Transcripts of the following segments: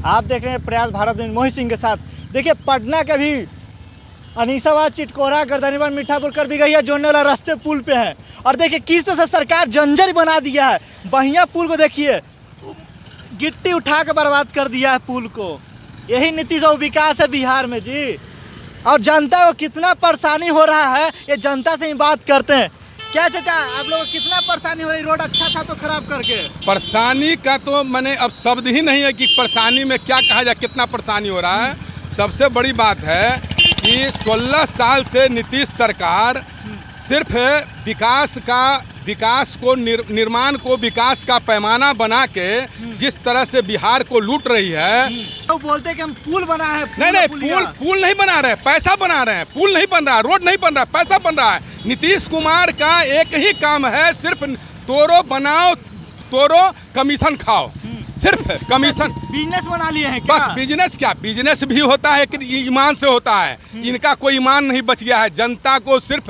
आप देख रहे हैं प्रयास भारत में मोहित सिंह के साथ। देखिए पटना के भी अनीसाबाद, चिटकोरा, गर्दनीबाग, मीठापुर कर भी गई है, जोड़ने वाला रास्ते पुल पे है। और देखिए किस तरह से सरकार जंजर बना दिया है। बढ़िया पुल को देखिए, गिट्टी उठा के बर्बाद कर दिया है पुल को। यही नीतीश और विकास है बिहार में जी। और जनता को कितना परेशानी हो रहा है, ये जनता से ही बात करते हैं। क्या चाचा, आप लोगों को कितना परेशानी हो रही? रोड अच्छा था तो खराब करके। परेशानी का तो मैंने अब शब्द ही नहीं है कि परेशानी में क्या कहा जाए, कितना परेशानी हो रहा है। सबसे बड़ी बात है कि 16 साल से नीतीश सरकार सिर्फ विकास को निर्माण को विकास का पैमाना बना के जिस तरह से बिहार को लूट रही है। तो बोलते हैं कि हम पुल बना है। नहीं, पुल नहीं बना रहे, पैसा बना रहे हैं। पुल नहीं बन रहा, रोड नहीं बन रहा, पैसा बन रहा है। नीतीश कुमार का एक ही काम है, सिर्फ तोड़ो बनाओ, तोड़ो कमीशन खाओ, सिर्फ कमीशन। बिजनेस बना लिए हैं क्या? बस बिजनेस क्या, बिजनेस भी होता है कि ईमान से होता है। इनका कोई ईमान नहीं बच गया है। जनता को सिर्फ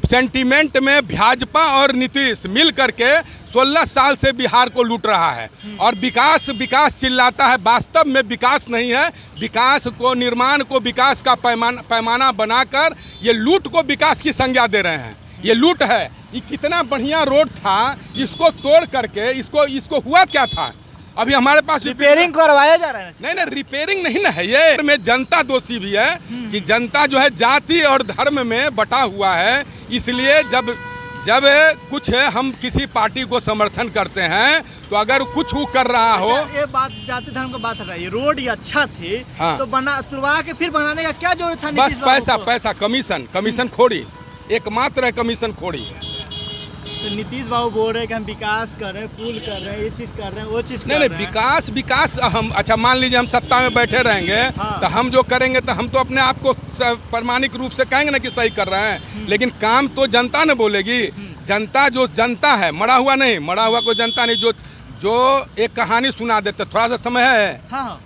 सेंटीमेंट में भाजपा और नीतीश मिल करके 16 साल से बिहार को लूट रहा है। और विकास विकास चिल्लाता है, वास्तव में विकास नहीं है। विकास को, निर्माण को विकास का पैमाना बनाकर ये लूट को विकास की संज्ञा दे रहे हैं। ये लूट है। ये कितना बढ़िया रोड था, इसको तोड़ करके इसको हुआ क्या था? अभी हमारे पास रिपेयरिंग करवाया जा रहा है। नहीं, रिपेयरिंग नहीं ना है। ये में जनता दोषी भी है कि जनता जो है जाति और धर्म में बटा हुआ है। इसलिए जब कुछ हम किसी पार्टी को समर्थन करते हैं तो अगर कुछ वो कर रहा हो। ये बात जाति धर्म की बात है। रोड ये अच्छा थी, हाँ। तो तुड़वा के फिर बनाने का क्या जरूरत था? बस पैसा कमीशन खोड़ी, एकमात्र है कमीशन खोड़ी। तो नीतीश बाबू बोल रहे हैं कि हम विकास कर रहे हैं, पुल कर रहे हैं, ये चीज कर रहे हैं, वो चीज कर रहे हैं। विकास हम, अच्छा मान लीजिए हम सत्ता में बैठे रहेंगे, हाँ। तो हम जो करेंगे तो हम तो अपने आप को प्रामाणिक रूप से कहेंगे ना कि सही कर रहे हैं। लेकिन काम तो जनता ने बोलेगी। जनता है, मरा हुआ कोई जनता नहीं। जो एक कहानी सुना देते, थोड़ा सा समय है। हाँ।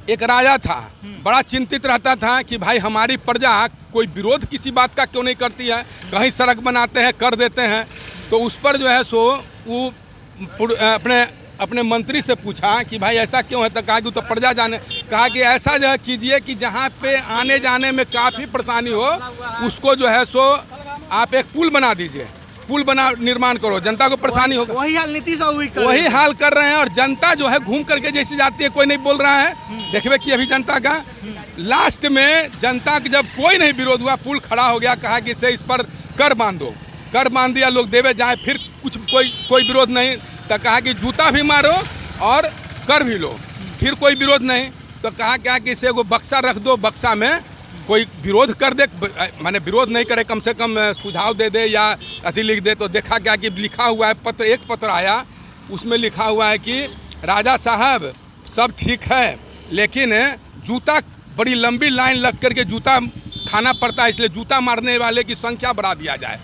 एक राजा था, बड़ा चिंतित रहता था कि भाई हमारी प्रजा कोई विरोध किसी बात का क्यों नहीं करती है। कहीं सड़क बनाते हैं, कर देते हैं। तो उस पर जो है सो वो अपने मंत्री से पूछा कि भाई ऐसा क्यों है। तो कहा कि तो प्रजा जाने, कहा कि ऐसा जो है कीजिए कि जहाँ पे आने जाने में काफ़ी परेशानी हो, उसको जो है सो आप एक पुल बना दीजिए। पुल निर्माण करो, जनता को परेशानी होगा। वही हाल नीतीश वही हाल कर रहे हैं। और जनता जो है घूम करके जैसे जाती है, कोई नहीं बोल रहा है। देखिए कि अभी जनता का लास्ट में जनता का जब कोई नहीं विरोध हुआ, पुल खड़ा हो गया, कहा कि इस पर कर बांध दिया, लोग देवे जाए, फिर कुछ कोई विरोध नहीं। तो कहा कि जूता भी मारो और कर भी लो, फिर कोई विरोध नहीं। तो कहा क्या कि इसे वो बक्सा रख दो, बक्सा में कोई विरोध कर दे, माने विरोध नहीं करे, कम से कम सुझाव दे दे या अति लिख दे। तो देखा क्या कि लिखा हुआ है पत्र, एक पत्र आया, उसमें लिखा हुआ है कि राजा साहब सब ठीक है, लेकिन जूता बड़ी लंबी लाइन लग करके जूता खाना पड़ता है, इसलिए जूता मारने वाले की संख्या बढ़ा दिया जाए।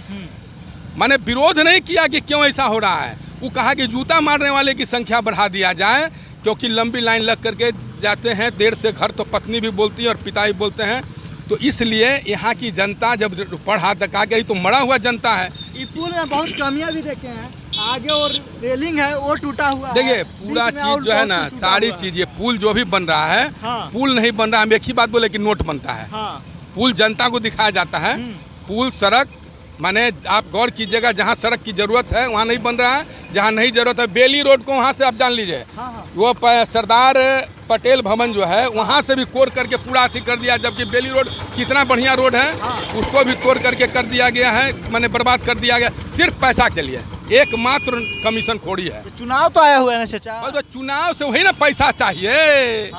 माने विरोध नहीं किया कि क्यों ऐसा हो रहा है, वो कहा कि जूता मारने वाले की संख्या बढ़ा दिया जाए, क्योंकि लंबी लाइन लग करके जाते हैं देर से घर। तो पत्नी भी बोलती है और पिता भी बोलते हैं। तो इसलिए यहाँ की जनता जब पढ़ा तो कहा कि तो मरा हुआ जनता है। इस पुल में बहुत कमियां भी देखे हैं, आगे और रेलिंग है वो टूटा हुआ। देखिए पूरा चीज जो है ना, सारी चीजें, पुल जो भी बन रहा है, हाँ। पुल नहीं बन रहा है। हम एक ही बात बोले कि नोट बनता है, हाँ। पुल जनता को दिखाया जाता है। पुल सड़क माने आप गौर कीजिएगा, जहाँ सड़क की जरूरत है वहाँ नहीं बन रहा है, जहाँ नहीं जरूरत है। बेली रोड को वहाँ से आप जान लीजिए, वो सरदार पटेल भवन जो है वहाँ से भी कोड़ करके पूरा अथी कर दिया, जबकि बेली रोड कितना बढ़िया रोड है, उसको भी तोड़ करके कर दिया गया है, माने बर्बाद कर दिया गया, सिर्फ पैसा के लिए। एकमात्र कमीशन खोड़ी है। तो चुनाव तो आया हुआ है ना चाचा, बस चुनाव से वही ना पैसा चाहिए,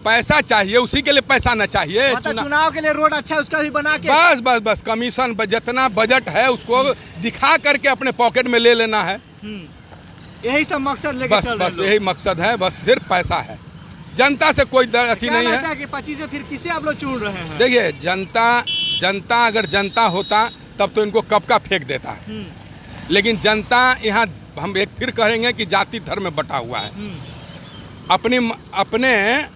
पैसा चाहिए, उसी के लिए पैसा न चाहिए। चुनाव के लिए रोड अच्छा है उसका भी बना के बस कमीशन जितना बजट है उसको दिखा करके अपने पॉकेट में ले लेना है। यही सब मकसद लेके बस यही मकसद है, बस सिर्फ पैसा है। जनता से कोई अथी नहीं है कि 25 से फिर किसे आप लोग चुन रहे हैं? देखिए जनता अगर जनता होता तब तो इनको कब का फेंक देता, लेकिन जनता यहाँ हम एक फिर कहेंगे कि जाति धर्म में बटा हुआ है। अपने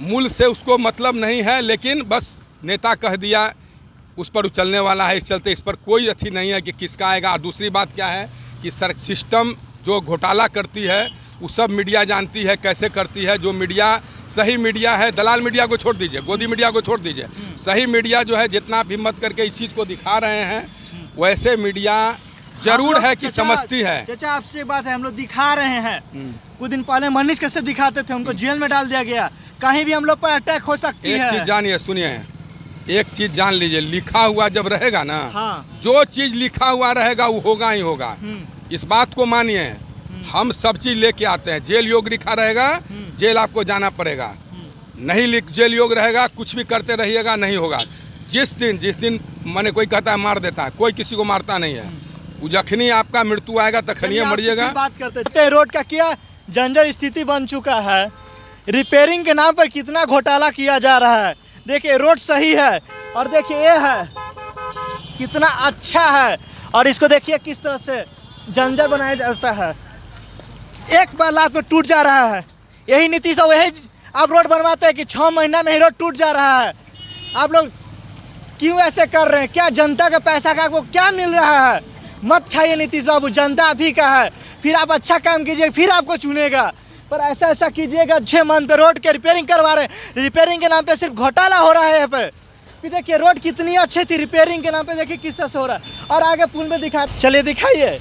मूल से उसको मतलब नहीं है, लेकिन बस नेता कह दिया उस पर उछलने वाला है। इस चलते इस पर कोई अच्छी नहीं है कि किसका आएगा। दूसरी बात क्या है कि सिस्टम जो घोटाला करती है वो सब मीडिया जानती है कैसे करती है। जो मीडिया सही मीडिया है, दलाल मीडिया को छोड़ दीजिए, गोदी मीडिया को छोड़ दीजिए, सही मीडिया जो है जितना आप हिम्मत करके इस चीज़ को दिखा रहे हैं, वैसे मीडिया जरूर है कि समझती है। चाचा आपसे बात है, हम लोग दिखा रहे हैं। कुछ दिन पहले मनीष कश्यप दिखाते थे, उनको जेल में डाल दिया गया। कहीं भी हम लोग पर अटैक हो सकती है। एक चीज़ जानिए, सुनिए, एक चीज़ जान लीजिए, लिखा हुआ जब रहेगा ना, हाँ। जो चीज़ लिखा हुआ रहेगा वो होगा ही होगा। इस बात को मानिए, हम सब चीज़ लेके आते हैं। जेल योग लिखा रहेगा, जेल आपको जाना पड़ेगा। नहीं लिख जेल योग रहेगा, कुछ भी करते रहिएगा, नहीं होगा। जिस दिन माने कोई कहता है मार देता है, कोई किसी को मारता नहीं है। वो जखनी आपका मृत्यु आएगा तखनिए मरिएगा। बात करते हैं रोड का, क्या जंजर स्थिति बन चुका है। रिपेयरिंग के नाम पर कितना घोटाला किया जा रहा है। देखिए रोड सही है और देखिए ये है कितना अच्छा है, और इसको देखिए किस तरह से जंजर बनाया जाता है। एक बार लात में टूट जा रहा है। यही नीतीश है, यही आप रोड बनवाते हैं कि 6 महीना में ही रोड टूट जा रहा है। आप लोग क्यों ऐसे कर रहे हैं? क्या जनता का पैसा का आपको क्या मिल रहा है? मत खाइए नीतीश बाबू, जनता आप ही का है। फिर आप अच्छा काम कीजिए, फिर आपको चुनेगा। पर ऐसा कीजिएगा, 6 मंथ पे रोड के रिपेयरिंग करवा रहे हैं। रिपेयरिंग के नाम पे सिर्फ घोटाला हो रहा है यहाँ पे। फिर देखिए रोड कितनी अच्छी थी, रिपेयरिंग के नाम पे देखिए किस तरह से हो रहा है। और आगे पुल में चलिए दिखाइए।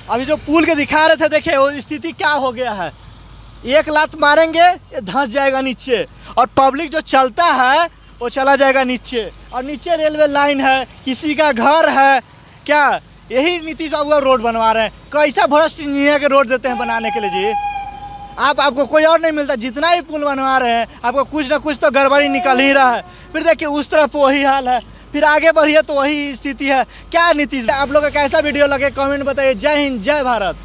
अभी जो पुल के दिखा रहे थे, देखिए वो स्थिति क्या हो गया है। एक लात मारेंगे ये धंस जाएगा नीचे, और पब्लिक जो चलता है वो चला जाएगा नीचे। और नीचे रेलवे लाइन है, किसी का घर है क्या? यही नीतीश बाबू रोड बनवा रहे हैं। कैसा भ्रष्ट इंजीनियर के रोड देते हैं बनाने के लिए जी। आपको कोई और नहीं मिलता। जितना ही पुल बनवा रहे हैं आपको कुछ ना कुछ तो गड़बड़ी निकल ही रहा है। फिर देखिए उस तरफ वही हाल है, फिर आगे बढ़िए तो वही स्थिति है। क्या नीतीश, आप लोग का कैसा वीडियो लगे कमेंट बताइए। जय हिंद, जय भारत।